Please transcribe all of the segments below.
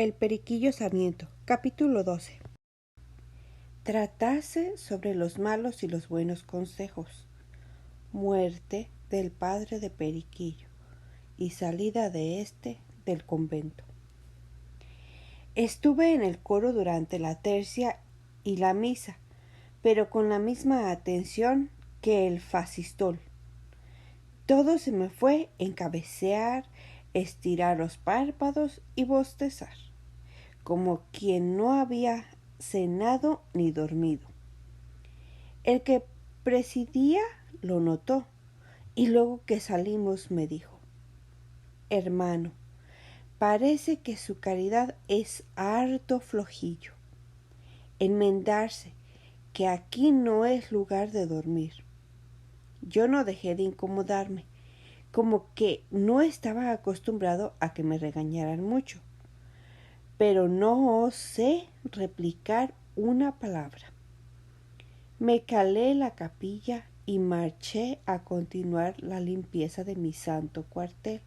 El Periquillo Sarmiento, capítulo 12. Tratase sobre los malos y los buenos consejos. Muerte del padre de Periquillo y salida de éste del convento. Estuve en el coro durante la tercia y la misa, pero con la misma atención que el facistol. Todo se me fue en cabecear, estirar los párpados y bostezar, como quien no había cenado ni dormido. El que presidía lo notó, y luego que salimos me dijo: hermano, parece que su caridad es harto flojillo. Enmendarse, que aquí no es lugar de dormir. Yo no dejé de incomodarme, como que no estaba acostumbrado a que me regañaran mucho, pero no osé replicar una palabra. Me calé la capilla y marché a continuar la limpieza de mi santo cuartel.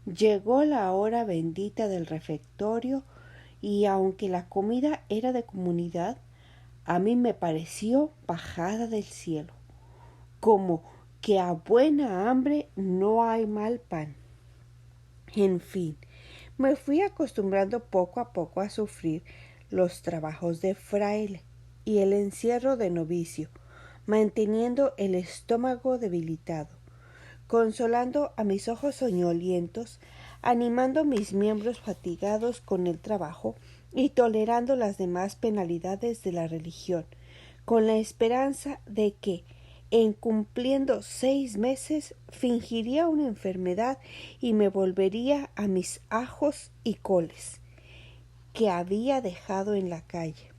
Llegó la hora bendita del refectorio y aunque la comida era de comunidad, a mí me pareció bajada del cielo, como que a buena hambre no hay mal pan. En fin, me fui acostumbrando poco a poco a sufrir los trabajos de fraile y el encierro de novicio, manteniendo el estómago debilitado, consolando a mis ojos soñolientos, animando mis miembros fatigados con el trabajo y tolerando las demás penalidades de la religión, con la esperanza de que, en cumpliendo 6 meses, fingiría una enfermedad y me volvería a mis ajos y coles, que había dejado en la calle.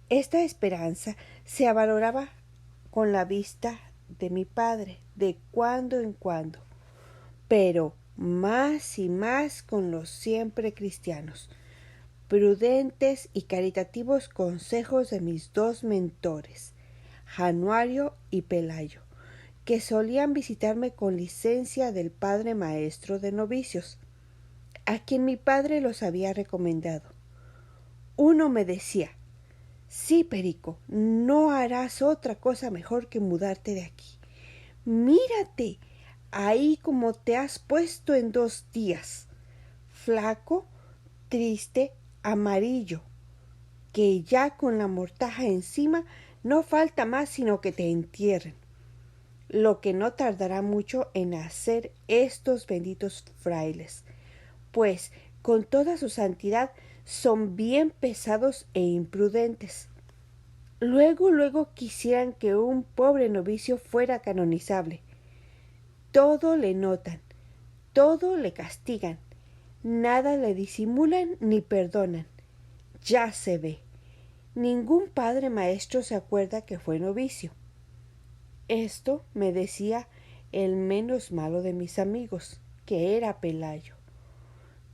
Esta esperanza se avaloraba con la vista de mi padre de cuando en cuando, pero más y más con los siempre cristianos, prudentes y caritativos consejos de mis dos mentores, Januario y Pelayo, que solían visitarme con licencia del padre maestro de novicios, a quien mi padre los había recomendado. Uno me decía: sí, Perico, no harás otra cosa mejor que mudarte de aquí. Mírate, ahí como te has puesto en 2 días, flaco, triste, amarillo, que ya con la mortaja encima no falta más sino que te entierren, lo que no tardará mucho en hacer estos benditos frailes, pues con toda su santidad son bien pesados e imprudentes. Luego quisieran que un pobre novicio fuera canonizable. Todo le notan, todo le castigan, nada le disimulan ni perdonan. Ya se ve. Ningún padre maestro se acuerda que fue novicio. Esto me decía el menos malo de mis amigos, que era Pelayo.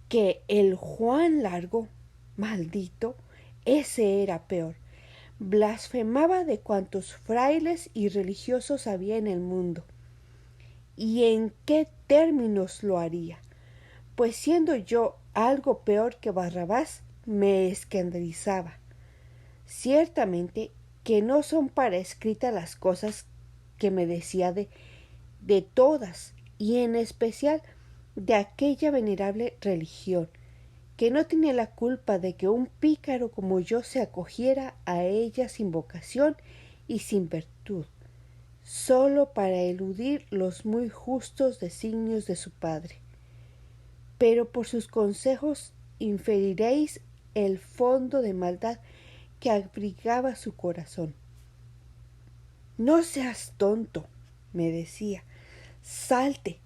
Que el Juan Largo, maldito, ese era peor. Blasfemaba de cuantos frailes y religiosos había en el mundo. ¿Y en qué términos lo haría? Pues siendo yo algo peor que Barrabás, me escandalizaba. Ciertamente que no son para escrita las cosas que me decía de todas, y en especial de aquella venerable religión, que no tenía la culpa de que un pícaro como yo se acogiera a ella sin vocación y sin virtud, solo para eludir los muy justos designios de su padre. Pero por sus consejos inferiréis el fondo de maldad que abrigaba su corazón. No seas tonto, me decía, salte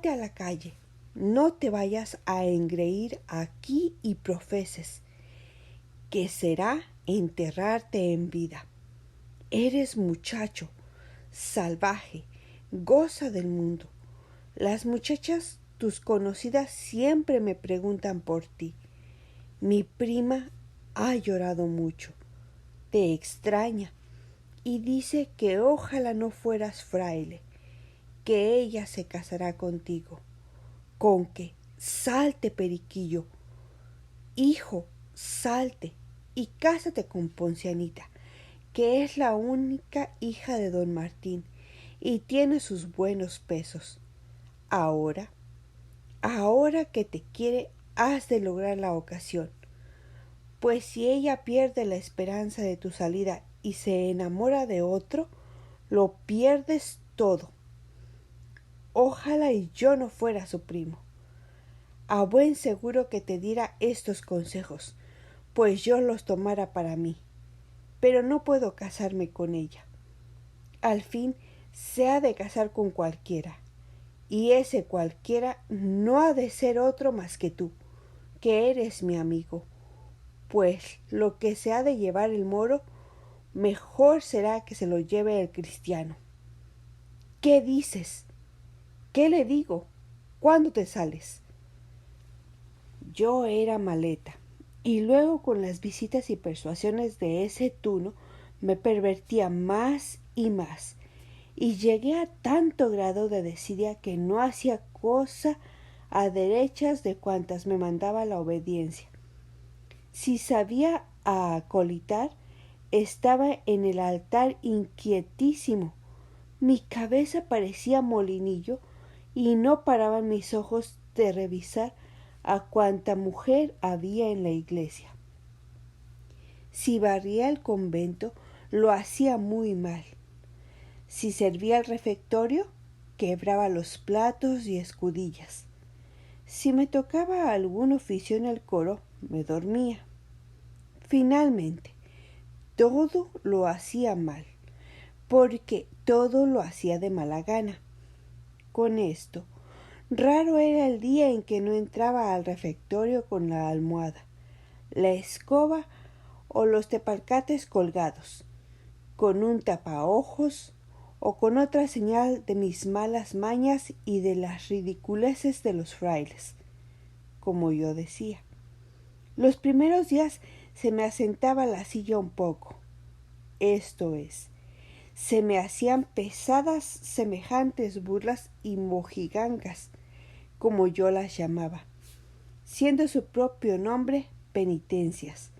a la calle, no te vayas a engreír aquí y profeses, que será enterrarte en vida. Eres muchacho, salvaje, goza del mundo. Las muchachas, tus conocidas, siempre me preguntan por ti. Mi prima ha llorado mucho, te extraña y dice que ojalá no fueras fraile, que ella se casará contigo, con que, salte, Periquillo. Hijo, salte y cásate con Poncianita, que es la única hija de don Martín y tiene sus buenos pesos. Ahora, ahora que te quiere, has de lograr la ocasión, pues si ella pierde la esperanza de tu salida y se enamora de otro, lo pierdes todo. Ojalá y yo no fuera su primo. A buen seguro que te diera estos consejos, pues yo los tomara para mí, pero no puedo casarme con ella. Al fin se ha de casar con cualquiera, y ese cualquiera no ha de ser otro más que tú, que eres mi amigo, pues lo que se ha de llevar el moro, mejor será que se lo lleve el cristiano. ¿Qué dices? ¿Qué le digo? ¿Cuándo te sales? Yo era maleta, y luego con las visitas y persuasiones de ese tuno me pervertía más y más, y llegué a tanto grado de desidia que no hacía cosa a derechas de cuantas me mandaba la obediencia. Si sabía acolitar, estaba en el altar inquietísimo. Mi cabeza parecía molinillo y no paraban mis ojos de revisar a cuanta mujer había en la iglesia. Si barría el convento, lo hacía muy mal. Si servía el refectorio, quebraba los platos y escudillas. Si me tocaba algún oficio en el coro, me dormía. Finalmente, todo lo hacía mal, porque todo lo hacía de mala gana. Con esto, raro era el día en que no entraba al refectorio con la almohada, la escoba o los tepalcates colgados, con un tapaojos o con otra señal de mis malas mañas y de las ridiculeces de los frailes, como yo decía. Los primeros días se me asentaba la silla un poco, esto es, se me hacían pesadas semejantes burlas y mojigangas, como yo las llamaba, siendo su propio nombre penitencias.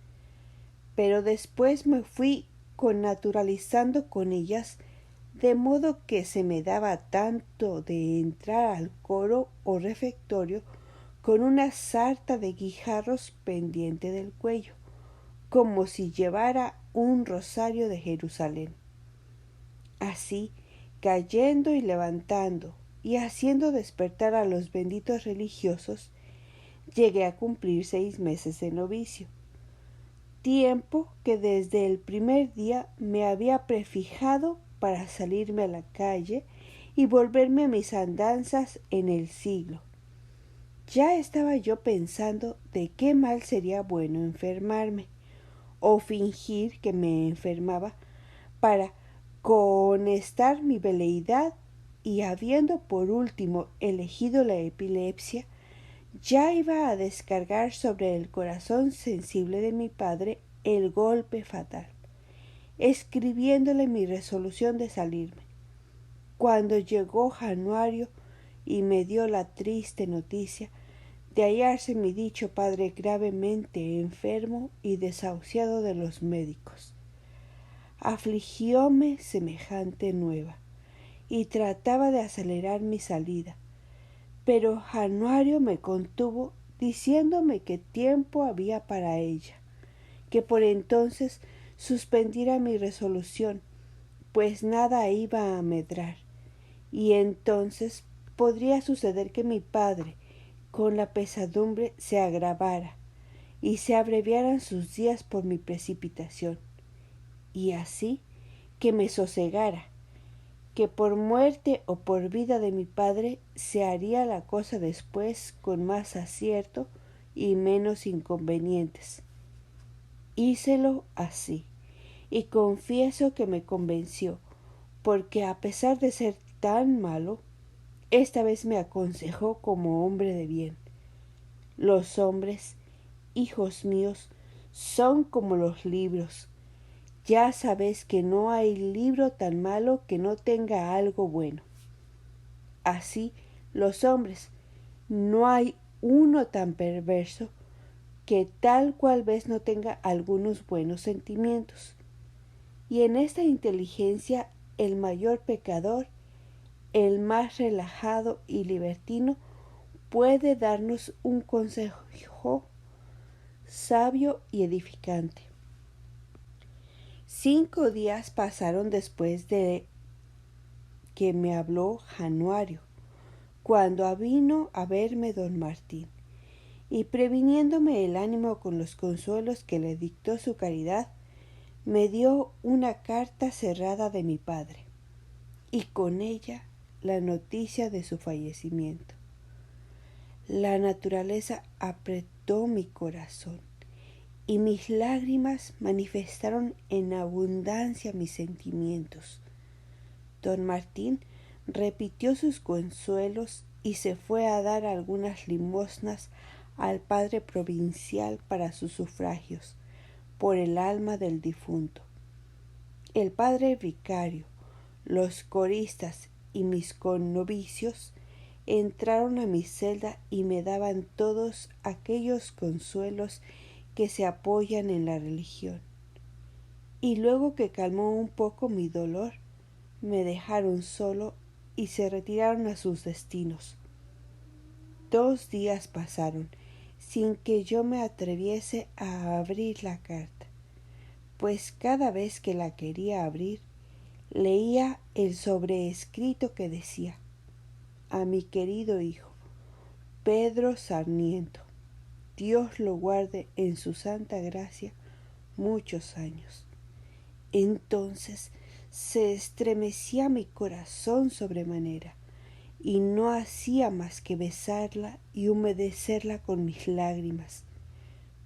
Pero después me fui connaturalizando con ellas, de modo que se me daba tanto de entrar al coro o refectorio con una sarta de guijarros pendiente del cuello, como si llevara un rosario de Jerusalén. Así, cayendo y levantando y haciendo despertar a los benditos religiosos, llegué a cumplir 6 meses de novicio, tiempo que desde el primer día me había prefijado para salirme a la calle y volverme a mis andanzas en el siglo. Ya estaba yo pensando de qué mal sería bueno enfermarme, o fingir que me enfermaba para cohonestar mi veleidad, y habiendo por último elegido la epilepsia, ya iba a descargar sobre el corazón sensible de mi padre el golpe fatal, escribiéndole mi resolución de salirme, cuando llegó Januario y me dio la triste noticia de hallarse mi dicho padre gravemente enfermo y desahuciado de los médicos. Afligióme semejante nueva, y trataba de acelerar mi salida, pero Januario me contuvo diciéndome que tiempo había para ella, que por entonces suspendiera mi resolución, pues nada iba a medrar, y entonces podría suceder que mi padre, con la pesadumbre, se agravara y se abreviaran sus días por mi precipitación, y así que me sosegara, que por muerte o por vida de mi padre se haría la cosa después con más acierto y menos inconvenientes. Hícelo así, y confieso que me convenció, porque a pesar de ser tan malo, esta vez me aconsejó como hombre de bien. Los hombres, hijos míos, son como los libros. Ya sabéis que no hay libro tan malo que no tenga algo bueno. Así, los hombres, no hay uno tan perverso que tal cual vez no tenga algunos buenos sentimientos. Y en esta inteligencia el mayor pecador, el más relajado y libertino, puede darnos un consejo sabio y edificante. 5 días pasaron después de que me habló Januario, cuando vino a verme don Martín, y previniéndome el ánimo con los consuelos que le dictó su caridad, me dio una carta cerrada de mi padre, y con ella la noticia de su fallecimiento. La naturaleza apretó mi corazón, y mis lágrimas manifestaron en abundancia mis sentimientos. Don Martín repitió sus consuelos y se fue a dar algunas limosnas al padre provincial para sus sufragios por el alma del difunto. El padre vicario, los coristas y mis connovicios entraron a mi celda y me daban todos aquellos consuelos que se apoyan en la religión. Y luego que calmó un poco mi dolor, me dejaron solo y se retiraron a sus destinos. 2 días pasaron sin que yo me atreviese a abrir la carta, pues cada vez que la quería abrir, leía el sobreescrito que decía: a mi querido hijo, Pedro Sarmiento, Dios lo guarde en su santa gracia muchos años. Entonces se estremecía mi corazón sobremanera, y no hacía más que besarla y humedecerla con mis lágrimas,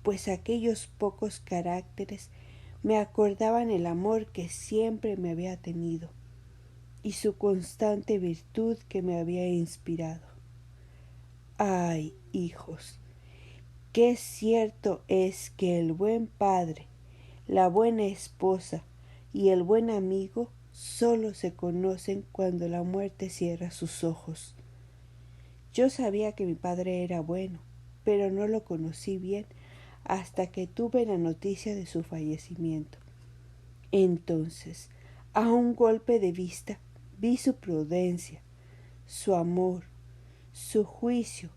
pues aquellos pocos caracteres me acordaban el amor que siempre me había tenido y su constante virtud que me había inspirado. Ay, hijos, qué cierto es que el buen padre, la buena esposa y el buen amigo solo se conocen cuando la muerte cierra sus ojos. Yo sabía que mi padre era bueno, pero no lo conocí bien hasta que tuve la noticia de su fallecimiento. Entonces, a un golpe de vista, vi su prudencia, su amor, su juicio,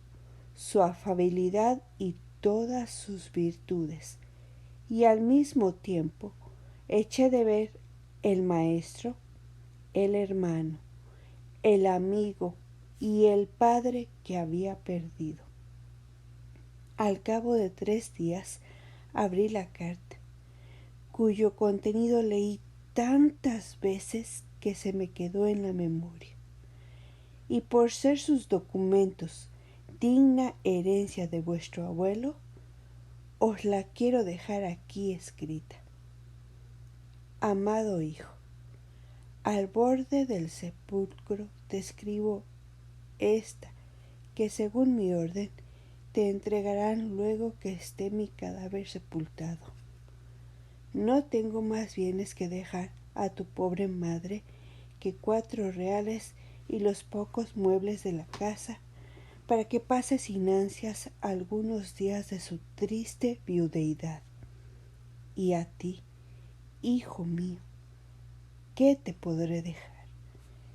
su afabilidad y todas sus virtudes, y al mismo tiempo eché de ver el maestro, el hermano, el amigo y el padre que había perdido. Al cabo de 3 días abrí la carta, cuyo contenido leí tantas veces que se me quedó en la memoria, y por ser sus documentos digna herencia de vuestro abuelo, os la quiero dejar aquí escrita. Amado hijo, al borde del sepulcro te escribo esta, que según mi orden te entregarán luego que esté mi cadáver sepultado. No tengo más bienes que dejar a tu pobre madre que 4 reales y los pocos muebles de la casa, para que pase sin ansias algunos días de su triste viudeidad. Y a ti, hijo mío, ¿qué te podré dejar,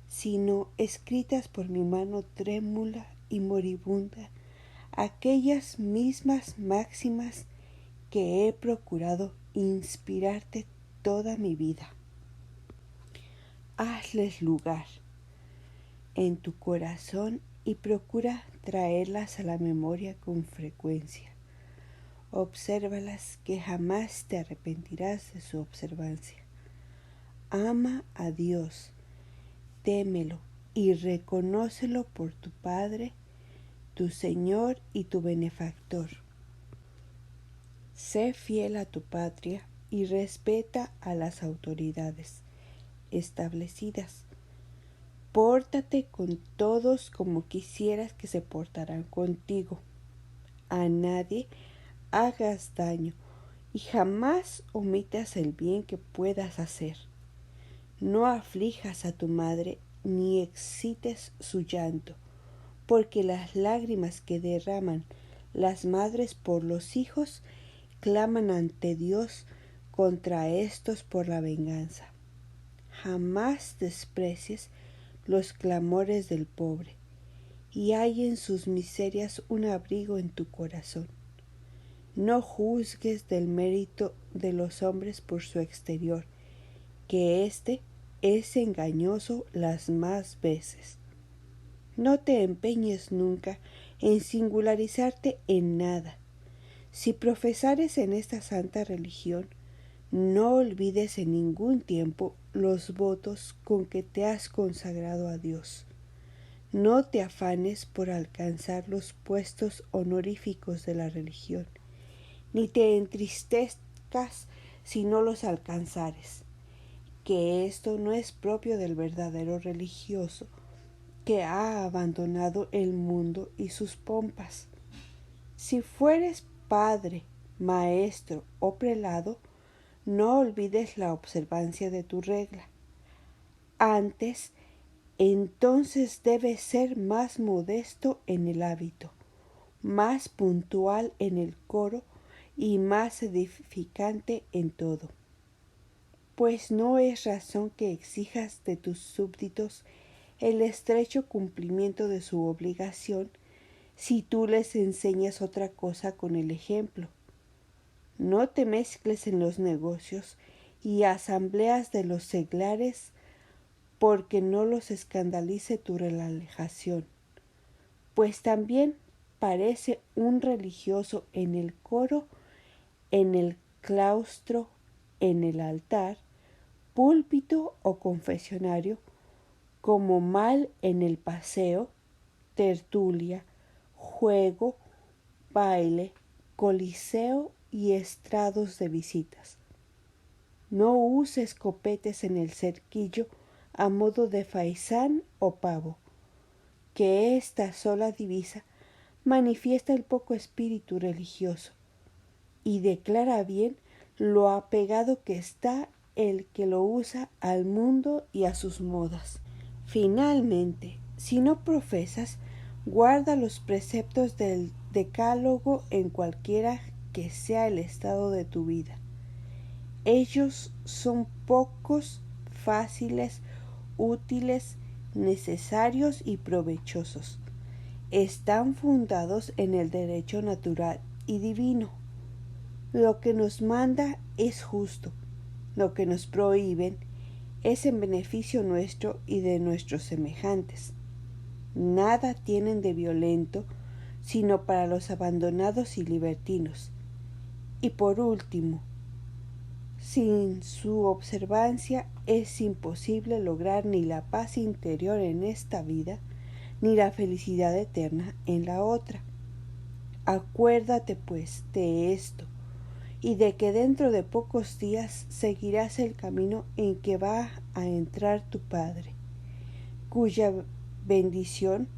sino escritas por mi mano trémula y moribunda aquellas mismas máximas que he procurado inspirarte toda mi vida? Hazles lugar en tu corazón y procura traerlas a la memoria con frecuencia. Obsérvalas, que jamás te arrepentirás de su observancia. Ama a Dios, témelo y reconócelo por tu Padre, tu Señor y tu benefactor. Sé fiel a tu patria y respeta a las autoridades establecidas. Pórtate con todos como quisieras que se portaran contigo. A nadie hagas daño y jamás omitas el bien que puedas hacer. No aflijas a tu madre ni excites su llanto, porque las lágrimas que derraman las madres por los hijos claman ante Dios contra estos por la venganza. Jamás desprecies los clamores del pobre, y hay en sus miserias un abrigo en tu corazón. No juzgues del mérito de los hombres por su exterior, que éste es engañoso las más veces. No te empeñes nunca en singularizarte en nada. Si profesares en esta santa religión, no olvides en ningún tiempo los votos con que te has consagrado a Dios. No te afanes por alcanzar los puestos honoríficos de la religión, ni te entristezcas si no los alcanzares, que esto no es propio del verdadero religioso, que ha abandonado el mundo y sus pompas. Si fueres padre, maestro o prelado, no olvides la observancia de tu regla. Antes, entonces debes ser más modesto en el hábito, más puntual en el coro y más edificante en todo. Pues no es razón que exijas de tus súbditos el estrecho cumplimiento de su obligación si tú les enseñas otra cosa con el ejemplo. No te mezcles en los negocios y asambleas de los seglares, porque no los escandalice tu relajación, pues también parece un religioso en el coro, en el claustro, en el altar, púlpito o confesionario, como mal en el paseo, tertulia, juego, baile, coliseo y estrados de visitas. No uses copetes en el cerquillo a modo de faisán o pavo, que esta sola divisa manifiesta el poco espíritu religioso y declara bien lo apegado que está el que lo usa al mundo y a sus modas. Finalmente, si no profesas, guarda los preceptos del decálogo en cualquiera que sea el estado de tu vida. Ellos son pocos, fáciles, útiles, necesarios y provechosos. Están fundados en el derecho natural y divino. Lo que nos manda es justo, lo que nos prohíben es en beneficio nuestro y de nuestros semejantes. Nada tienen de violento, sino para los abandonados y libertinos. Y por último, sin su observancia es imposible lograr ni la paz interior en esta vida, ni la felicidad eterna en la otra. Acuérdate, pues, de esto, y de que dentro de pocos días seguirás el camino en que va a entrar tu Padre, cuya bendición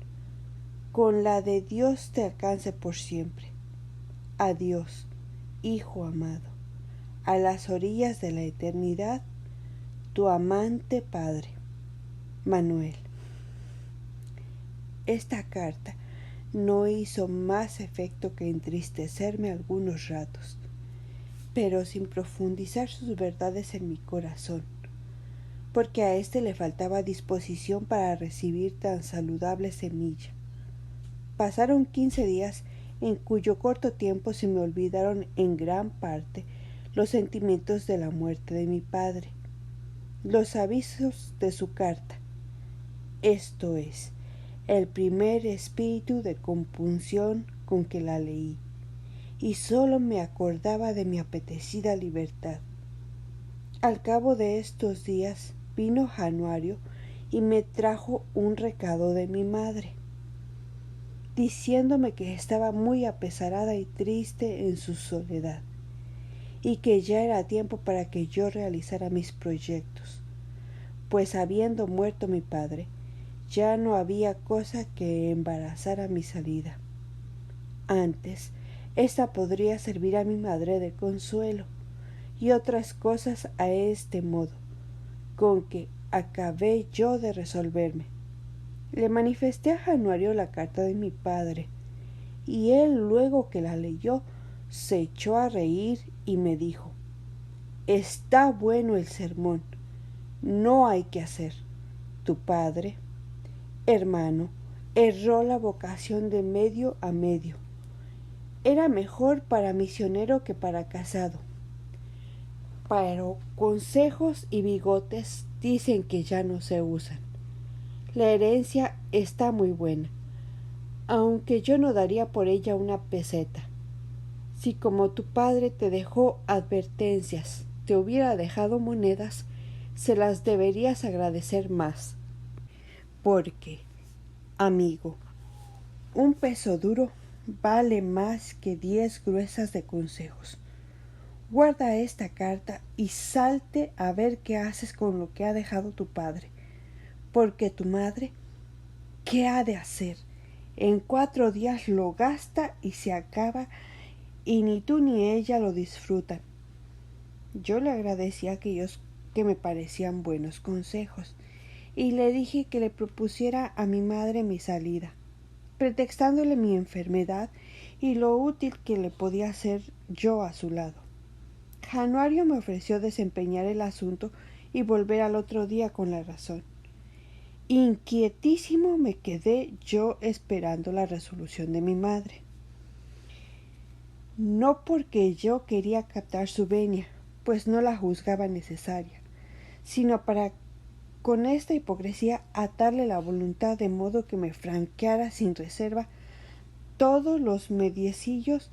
con la de Dios te alcance por siempre. Adiós, Hijo amado, a las orillas de la eternidad, tu amante Padre, Manuel. Esta carta no hizo más efecto que entristecerme algunos ratos, pero sin profundizar sus verdades en mi corazón, porque a éste le faltaba disposición para recibir tan saludable semilla. Pasaron 15 días en cuyo corto tiempo se me olvidaron en gran parte los sentimientos de la muerte de mi padre, los avisos de su carta, esto es, el primer espíritu de compunción con que la leí, y sólo me acordaba de mi apetecida libertad. Al cabo de estos días vino Januario y me trajo un recado de mi madre, diciéndome que estaba muy apesarada y triste en su soledad, y que ya era tiempo para que yo realizara mis proyectos, pues habiendo muerto mi padre, ya no había cosa que embarazara mi salida. Antes, esta podría servir a mi madre de consuelo, y otras cosas a este modo, con que acabé yo de resolverme. Le manifesté a Januario la carta de mi padre, y él, luego que la leyó, se echó a reír y me dijo: «Está bueno el sermón, no hay que hacer. Tu padre, hermano, erró la vocación de medio a medio. Era mejor para misionero que para casado. Pero consejos y bigotes dicen que ya no se usan. La herencia está muy buena, aunque yo no daría por ella una peseta. Si como tu padre te dejó advertencias, te hubiera dejado monedas, se las deberías agradecer más. Porque, amigo, un peso duro vale más que 10 gruesas de consejos. Guarda esta carta y salte a ver qué haces con lo que ha dejado tu padre, porque tu madre, ¿qué ha de hacer? En 4 días lo gasta y se acaba, y ni tú ni ella lo disfrutan». Yo le agradecí aquellos que me parecían buenos consejos, y le dije que le propusiera a mi madre mi salida, pretextándole mi enfermedad y lo útil que le podía ser yo a su lado. Januario me ofreció desempeñar el asunto y volver al otro día con la razón. Inquietísimo me quedé yo esperando la resolución de mi madre. No porque yo quería captar su venia, pues no la juzgaba necesaria, sino para con esta hipocresía atarle la voluntad de modo que me franqueara sin reserva todos los mediecillos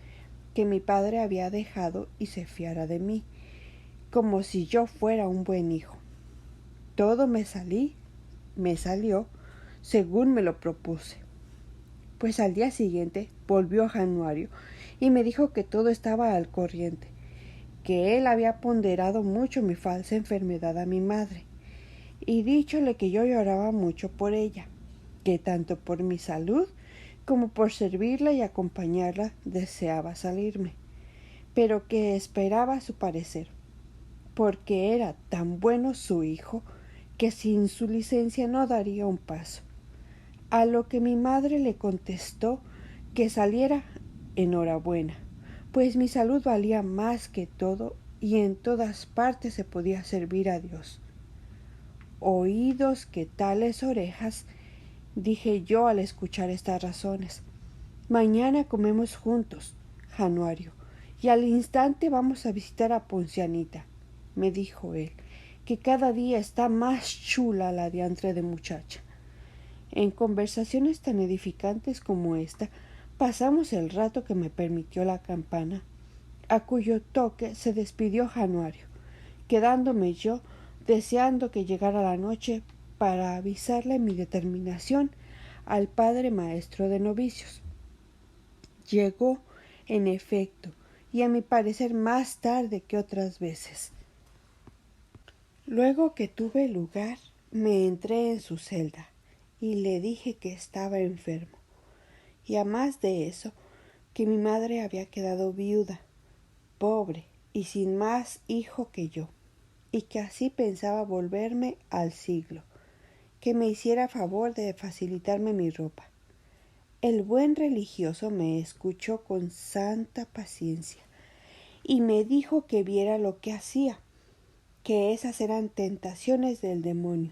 que mi padre había dejado y se fiara de mí, como si yo fuera un buen hijo. Todo me salió según me lo propuse. Pues al día siguiente volvió Januario y me dijo que todo estaba al corriente, que él había ponderado mucho mi falsa enfermedad a mi madre, y díchole que yo lloraba mucho por ella, que tanto por mi salud como por servirla y acompañarla deseaba salirme, pero que esperaba su parecer, porque era tan bueno su hijo que sin su licencia no daría un paso. A lo que mi madre le contestó que saliera enhorabuena, pues mi salud valía más que todo y en todas partes se podía servir a Dios. «Oídos que tales orejas», dije yo al escuchar estas razones. «Mañana comemos juntos, Januario, y al instante vamos a visitar a Poncianita», me dijo él, «que cada día está más chula la diantre de muchacha». En conversaciones tan edificantes como esta, pasamos el rato que me permitió la campana, a cuyo toque se despidió Januario, quedándome yo deseando que llegara la noche para avisarle mi determinación al padre maestro de novicios. Llegó, en efecto, y a mi parecer más tarde que otras veces. Luego que tuve lugar, me entré en su celda y le dije que estaba enfermo, y a más de eso, que mi madre había quedado viuda, pobre y sin más hijo que yo, y que así pensaba volverme al siglo, que me hiciera favor de facilitarme mi ropa. El buen religioso me escuchó con santa paciencia y me dijo que viera lo que hacía, que esas eran tentaciones del demonio.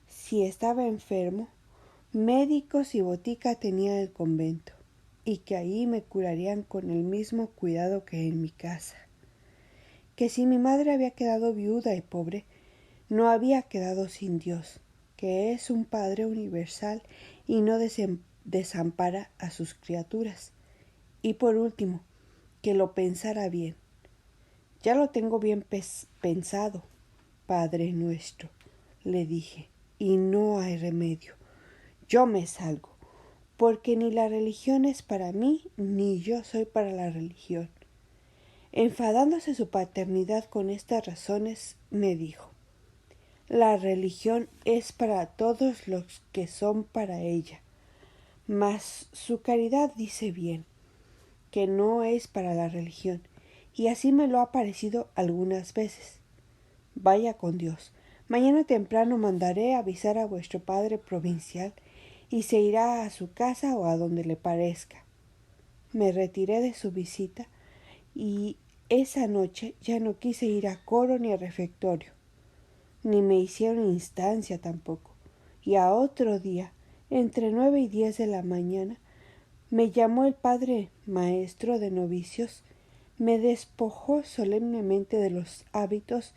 Si estaba enfermo, médicos y botica tenía el convento, y que allí me curarían con el mismo cuidado que en mi casa. Que si mi madre había quedado viuda y pobre, no había quedado sin Dios, que es un Padre universal y no desampara a sus criaturas. Y por último, que lo pensara bien. «Ya lo tengo bien pensado, Padre nuestro», le dije, «y no hay remedio. Yo me salgo, porque ni la religión es para mí, ni yo soy para la religión». Enfadándose su paternidad con estas razones, me dijo: «La religión es para todos los que son para ella, mas su caridad dice bien, que no es para la religión, y así me lo ha parecido algunas veces. Vaya con Dios. Mañana temprano mandaré avisar a vuestro padre provincial y se irá a su casa o a donde le parezca. Me retiré de su visita y esa noche ya no quise ir a coro ni a refectorio, ni me hicieron instancia tampoco. Y a otro día, entre 9 y 10 de la mañana, me llamó el padre maestro de novicios, me despojó solemnemente de los hábitos,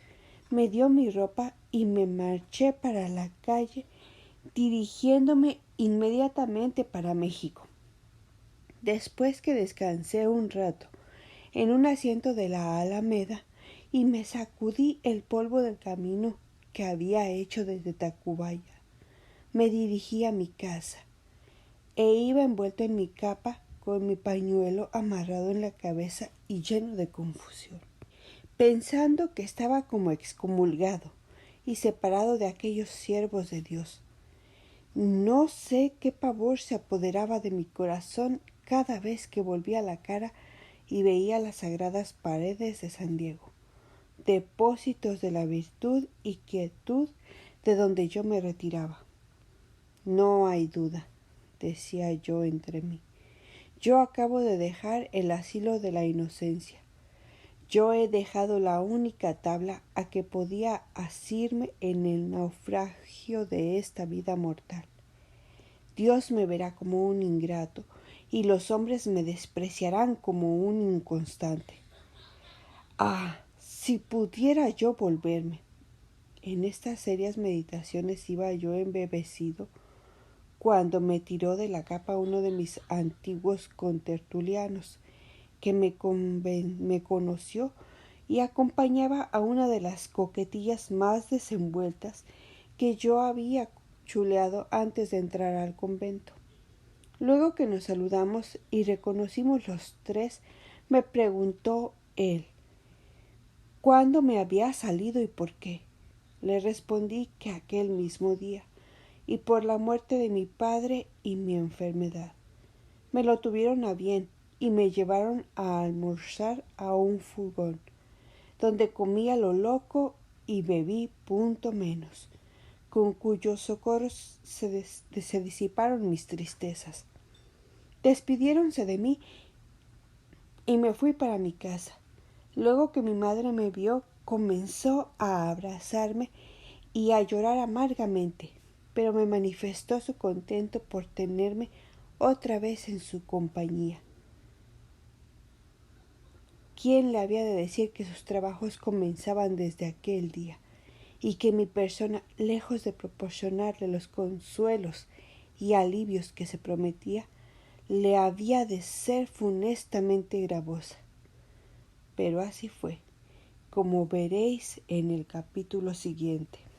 me dio mi ropa y me marché para la calle, dirigiéndome inmediatamente para México. Después que descansé un rato en un asiento de la Alameda y me sacudí el polvo del camino que había hecho desde Tacubaya, me dirigí a mi casa e iba envuelto en mi capa con mi pañuelo amarrado en la cabeza y lleno de confusión, pensando que estaba como excomulgado y separado de aquellos siervos de Dios. No sé qué pavor se apoderaba de mi corazón cada vez que volvía la cara y veía las sagradas paredes de San Diego, depósitos de la virtud y quietud de donde yo me retiraba. No hay duda, decía yo entre mí. Yo acabo de dejar el asilo de la inocencia. Yo he dejado la única tabla a que podía asirme en el naufragio de esta vida mortal. Dios me verá como un ingrato y los hombres me despreciarán como un inconstante. Ah, si pudiera yo volverme. En estas serias meditaciones iba yo embebecido cuando me tiró de la capa uno de mis antiguos contertulianos, que me conoció y acompañaba a una de las coquetillas más desenvueltas que yo había chuleado antes de entrar al convento. Luego que nos saludamos y reconocimos los tres, me preguntó él cuándo me había salido y por qué. Le respondí que aquel mismo día, y por la muerte de mi padre y mi enfermedad. Me lo tuvieron a bien y me llevaron a almorzar a un furgón, donde comí a lo loco y bebí punto menos, con cuyos socorros se disiparon mis tristezas. Despidiéronse de mí y me fui para mi casa. Luego que mi madre me vio, comenzó a abrazarme y a llorar amargamente, pero me manifestó su contento por tenerme otra vez en su compañía. ¿Quién le había de decir que sus trabajos comenzaban desde aquel día, y que mi persona, lejos de proporcionarle los consuelos y alivios que se prometía, le había de ser funestamente gravosa? Pero así fue, como veréis en el capítulo siguiente.